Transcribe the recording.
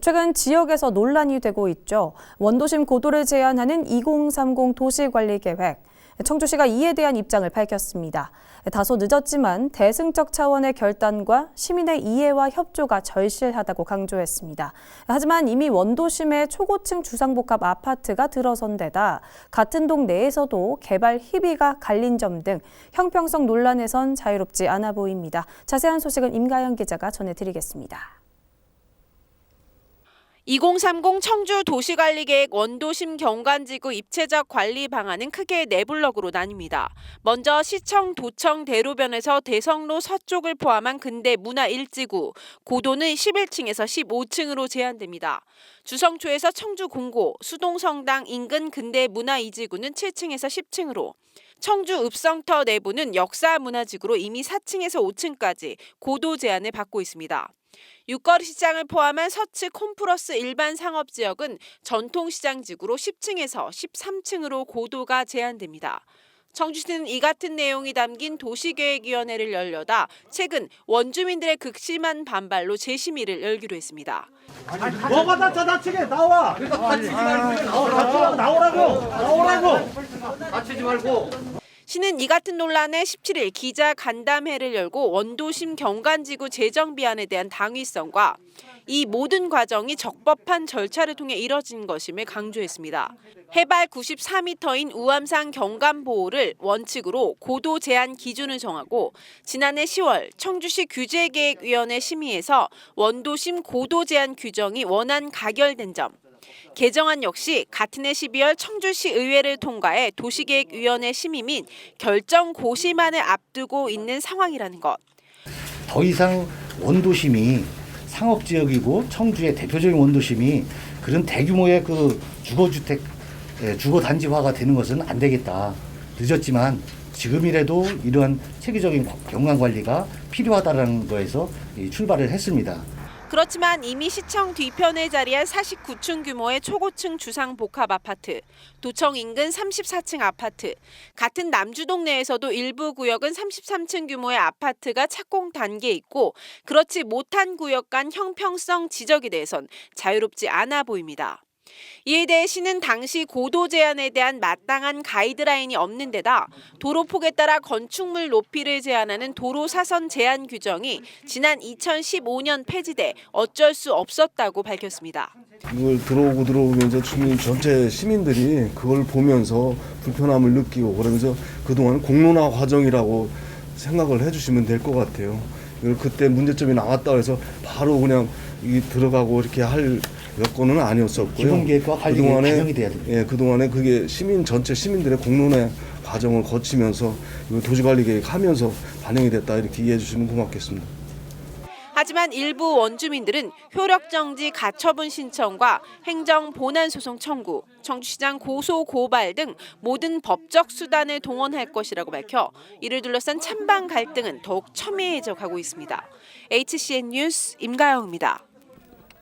최근 지역에서 논란이 되고 있죠. 원도심 고도를 제한하는 2030 도시관리계획. 청주시가 이에 대한 입장을 밝혔습니다. 다소 늦었지만 대승적 차원의 결단과 시민의 이해와 협조가 절실하다고 강조했습니다. 하지만 이미 원도심에 초고층 주상복합 아파트가 들어선 데다 같은 동 내에서도 개발 희비가 갈린 점 등 형평성 논란에선 자유롭지 않아 보입니다. 자세한 소식은 임가영 기자가 전해드리겠습니다. 2030 청주 도시관리계획 원도심 경관지구 입체적 관리 방안은 크게 네 블록으로 나뉩니다. 먼저 시청 도청 대로변에서 대성로 서쪽을 포함한 근대 문화 1지구, 고도는 11층에서 15층으로 제한됩니다. 주성초에서 청주 공고, 수동성당 인근 근대 문화 2지구는 7층에서 10층으로, 청주 읍성터 내부는 역사문화지구로 이미 4층에서 5층까지 고도 제한을 받고 있습니다. 육거리 시장을 포함한 서측 홈플러스 일반 상업지역은 전통시장지구로 10층에서 13층으로 고도가 제한됩니다. 청주시는 이 같은 내용이 담긴 도시계획위원회를 열려다 최근 원주민들의 극심한 반발로 재심의를 열기로 했습니다. 뭐가 다치게 나와. 다치지 말고 나오라고. 다치지 말고. 시는 이 같은 논란에 17일 기자 간담회를 열고 원도심 경관지구 재정 비안에 대한 당위성과 이 모든 과정이 적법한 절차를 통해 이뤄진 것임을 강조했습니다. 해발 94m인 우암산 경관보호를 원칙으로 고도 제한 기준을 정하고 지난해 10월 청주시 규제계획위원회 심의에서 원도심 고도 제한 규정이 원안 가결된 점, 개정안 역시 같은 해 12월 청주시 의회를 통과해 도시계획위원회 심의 및 결정 고시만을 앞두고 있는 상황이라는 것. 더 이상 원도심이 상업지역이고 청주의 대표적인 원도심이 그런 대규모의 그 주거주택, 주거단지화가 되는 것은 안 되겠다. 늦었지만 지금이라도 이러한 체계적인 경관관리가 필요하다는 거에서 출발을 했습니다. 그렇지만 이미 시청 뒤편에 자리한 49층 규모의 초고층 주상복합 아파트, 도청 인근 34층 아파트, 같은 남주동 내에서도 일부 구역은 33층 규모의 아파트가 착공 단계에 있고 그렇지 못한 구역 간 형평성 지적에 대해선 자유롭지 않아 보입니다. 이에 대해 시는 당시 고도 제한에 대한 마땅한 가이드라인이 없는 데다 도로폭에 따라 건축물 높이를 제한하는 도로 사선 제한 규정이 지난 2015년 폐지돼 어쩔 수 없었다고 밝혔습니다. 이걸 들어오면서 주민 전체 시민들이 그걸 보면서 불편함을 느끼고 그러면서 그동안 공론화 과정이라고 생각을 해주시면 될 것 같아요. 그때 문제점이 나왔다고 해서 바로 그냥 들어가고 이렇게 할 여건은 아니었었고요. 기본계획과 관리계획 반영이 돼야 됩니다. 예, 그동안에 그게 전체 시민들의 공론의 과정을 거치면서 도시관리계획 하면서 반영이 됐다 이렇게 이해해 주시면 고맙겠습니다. 하지만 일부 원주민들은 효력정지 가처분 신청과 행정본안소송 청구, 청주시장 고소 고발 등 모든 법적 수단을 동원할 것이라고 밝혀 이를 둘러싼 찬반 갈등은 더욱 첨예해져 가고 있습니다. HCN 뉴스 임가영입니다.